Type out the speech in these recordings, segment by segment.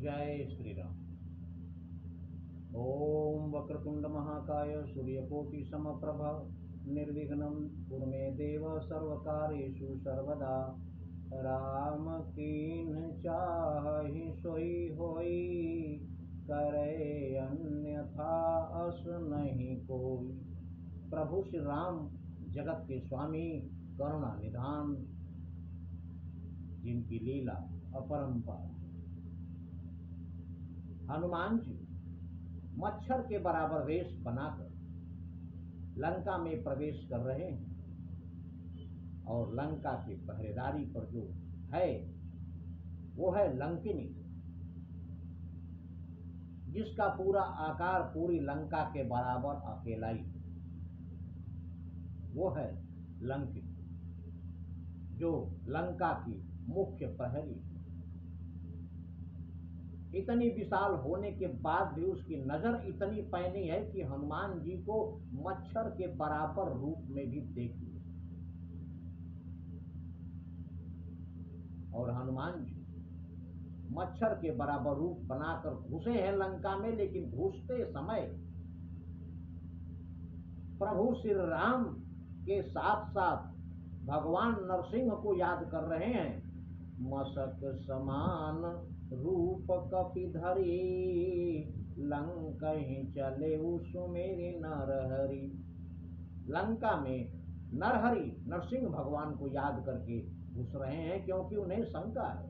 जय श्री राम। ओम वक्रतुंड महाकाय सूर्यकोटि समप्रभ निर्विघ्नं कुरु मे देव सर्वकार्येषु सर्वदा। राम कीन चाहि सोई होई, करे अन्यथा अस नहीं कोई। प्रभु श्री राम जगत के स्वामी करुणा निधान, जिनकी लीला अपरंपार। हनुमान जी मच्छर के बराबर वेश बनाकर लंका में प्रवेश कर रहे हैं और लंका की पहरेदारी पर जो है वो है लंकिनी, जिसका पूरा आकार पूरी लंका के बराबर अकेला ही वो है लंकिनी, जो लंका की मुख्य प्रहरी। इतनी विशाल होने के बाद भी उसकी नजर इतनी पैनी है कि हनुमान जी को मच्छर के बराबर रूप में भी देख लिया। और हनुमान जी मच्छर के बराबर रूप बनाकर घुसे हैं लंका में, लेकिन घुसते समय प्रभु श्री राम के साथ साथ भगवान नरसिंह को याद कर रहे हैं। मशक समान रूप कपिधरी, लंकहि चले सुमेरि नरहरि। लंका में नरहरि नरसिंह भगवान को याद करके घुस रहे हैं, क्योंकि उन्हें शंका है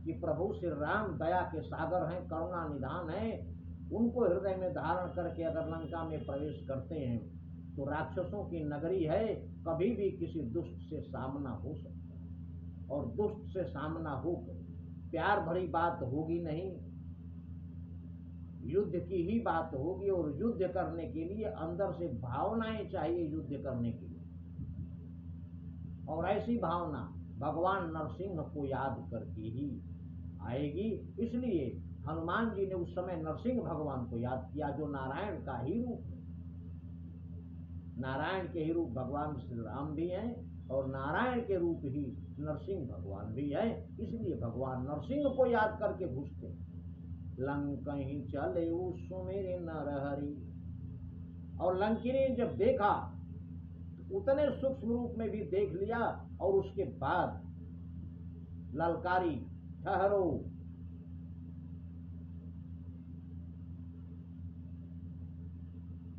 कि प्रभु श्री राम दया के सागर हैं, करुणा निधान हैं। उनको हृदय में धारण करके अगर लंका में प्रवेश करते हैं तो राक्षसों की नगरी है, कभी भी किसी दुष्ट से सामना हो सकता है। और दुष्ट से सामना होकर प्यार भरी बात होगी नहीं, युद्ध की ही बात होगी। और युद्ध करने के लिए अंदर से भावनाएं चाहिए युद्ध करने के लिए, और ऐसी भावना भगवान नरसिंह को याद करके ही आएगी। इसलिए हनुमान जी ने उस समय नरसिंह भगवान को याद किया, जो नारायण का ही रूप है। नारायण के ही रूप भगवान श्री राम भी हैं और नारायण के रूप ही नरसिंह भगवान भी है। इसलिए भगवान नरसिंह को याद करके घुसते। लंकहि चले सुमेरि नरहरि। और लंकिनी जब देखा तो उतने सूक्ष्म रूप में भी देख लिया, और उसके बाद ललकारी, ठहरो।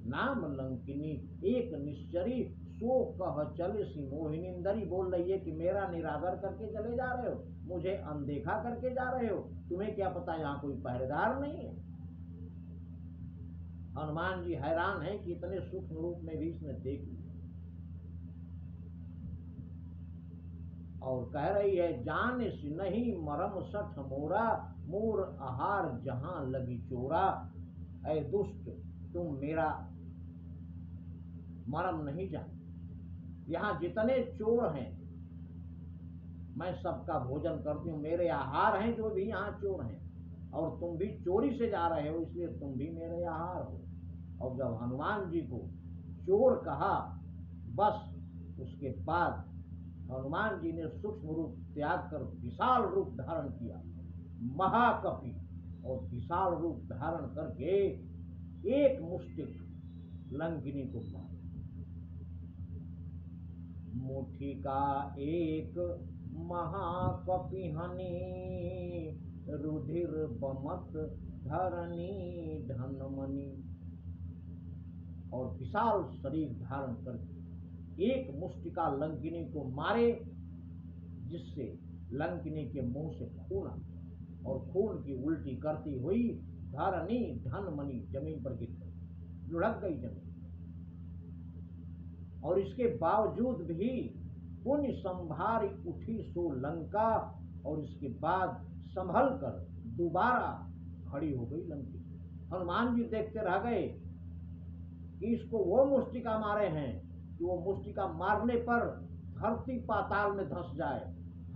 नाम लंकिनी एक निश्चरी, सो कह चले सी मोहिनी। इंदरी बोल रही है कि मेरा निरादर करके चले जा रहे हो, मुझे अनदेखा करके जा रहे हो, तुम्हें क्या पता यहाँ कोई पहरेदार नहीं है। हनुमान जी हैरान है कि इतने सूक्ष्म रूप में भी इसने देख लिया। और कह रही है, जाने से नहीं मरम सठ मोरा, मोर आहार जहां लगी चोरा। ऐ दुष्ट, तुम मेरा मरम नहीं जानते। यहाँ जितने चोर हैं मैं सबका भोजन करती हूँ, मेरे आहार हैं जो भी यहाँ चोर हैं, और तुम भी चोरी से जा रहे हो, इसलिए तुम भी मेरे आहार हो। और जब हनुमान जी को चोर कहा, बस उसके बाद हनुमान जी ने सूक्ष्म रूप त्याग कर विशाल रूप धारण किया, महाकपि, और विशाल रूप धारण करके एक मुष्टिक लंकिनी को मारा। मुट्ठी का एक महाकपि हनि, रुधिर बमत धरनी धनमणि। और विशाल शरीर धारण करके एक मुष्टिका लंकिनी को मारे, जिससे लंकिनी के मुंह से खून आता, और खून की उल्टी करती हुई धरनी धनमणि जमीन पर गिर गई, लुढ़क गई जमीन। और इसके बावजूद भी पुण्य संभारी उठी सो लंका, और इसके बाद संभल कर दोबारा खड़ी हो गई लंकी। हनुमान जी देखते रह गए कि इसको वो मुष्टिका मारे हैं कि वो मुष्टिका मारने पर धरती पाताल में धंस जाए।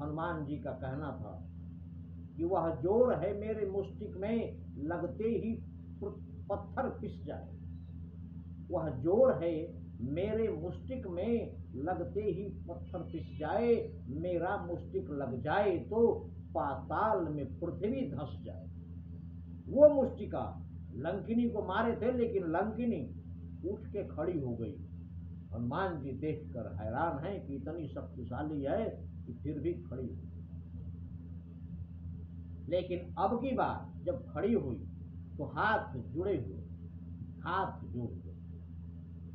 हनुमान जी का कहना था कि वह जोर है मेरे मुष्टिक में, लगते ही पत्थर पिस जाए। वह जोर है मेरे मुष्टिक में, लगते ही पत्थर पिस जाए। मेरा मुष्टिक लग जाए तो पाताल में पृथ्वी धंस जाए। वो मुष्टिका लंकिनी को मारे थे, लेकिन लंकिनी उठ के खड़ी हो गई। हनुमान जी देखकर हैरान हैं कि इतनी शक्तिशाली है कि फिर भी खड़ी हुई। लेकिन अब की बार जब खड़ी हुई तो हाथ जुड़े हुए, हाथ जोड़ गए।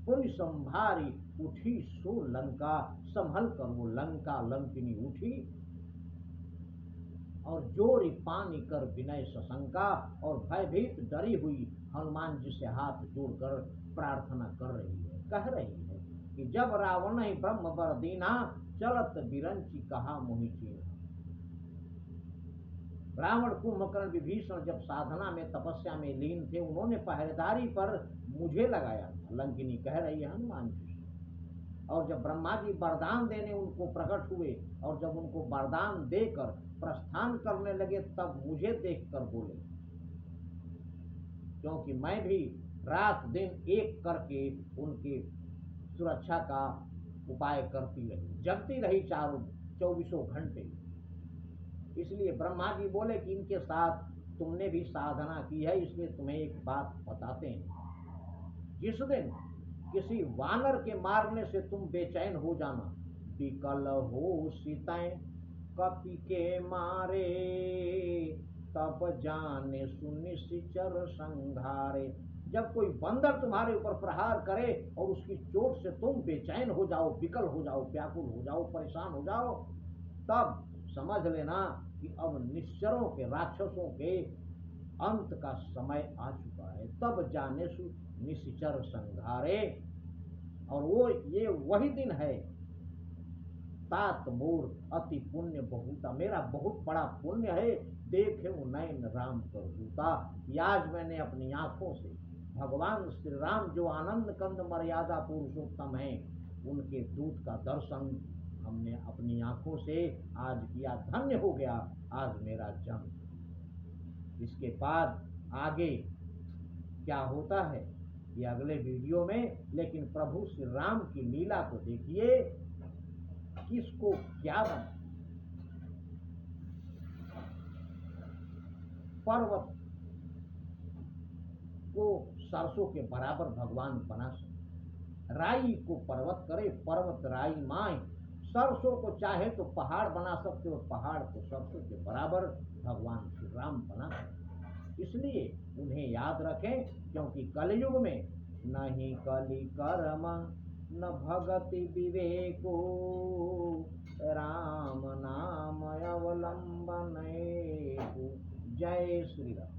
पुण्य संभारी उठी सो लंका, संभल कर वो लंका लंकिनी उठी और जोरी पानी कर विनय सशंका, और भयभीत डरी हुई हनुमान जी से हाथ जोड़कर प्रार्थना कर रही है, कह रही है कि जब रावण ही ब्रह्म वर दीना, चलत बिरंची कहा मोहि चीन्हा। रावण कुंभकर्ण विभीषण जब साधना में तपस्या में लीन थे, उन्होंने पहरेदारी पर मुझे लगाया था, लंकिनी कह रही है हनुमान जी। और जब ब्रह्मा जी वरदान देने उनको प्रकट हुए और जब उनको वरदान देकर प्रस्थान करने लगे, तब मुझे देखकर बोले, क्योंकि मैं भी रात दिन एक करके उनकी सुरक्षा का उपाय करती रही, जगती रही चारों 24 घंटे। इसलिए ब्रह्मा जी बोले कि इनके साथ तुमने भी साधना की है, इसलिए तुम्हें एक बात बताते हैं। जिस दिन किसी वानर के मारने से तुम बेचैन हो जाना, विकल हो सीताएं कपि के मारे, तब जाने सुनिश्चर संघारे। जब कोई बंदर तुम्हारे ऊपर प्रहार करे और उसकी चोट से तुम बेचैन हो जाओ, विकल हो जाओ, व्याकुल हो जाओ, परेशान हो जाओ, तब समझ लेना कि अब निश्चरों के, राक्षसों के अंत का समय आ चुका है। तब जाने सु निश्चर संघारे। और वो ये वही दिन है, तात मोर अति पुण्य बहुता, मेरा बहुत बड़ा पुण्य है, देखे नैन राम कर दूता। आज मैंने अपनी आंखों से भगवान श्री राम जो आनंद कंद मर्यादा पुरुषोत्तम है, उनके दूत का दर्शन हमने अपनी आंखों से आज किया। धन्य हो गया आज मेरा जन्म। इसके बाद आगे क्या होता है ये अगले वीडियो में, लेकिन प्रभु श्री राम की लीला को देखिए, किसको क्या बना। पर्वत को सरसों के बराबर भगवान बना सकते, राई को पर्वत करे, पर्वत राई माए, सरसों को चाहे तो पहाड़ बना सकते हो, पहाड़ को सरसों के बराबर भगवान श्री राम बना सकते। इसलिए उन्हें याद रखें, क्योंकि कलयुग में नहीं कलि कर्म न भगति विवेको, राम नाम अवलंबन। जय श्री राम।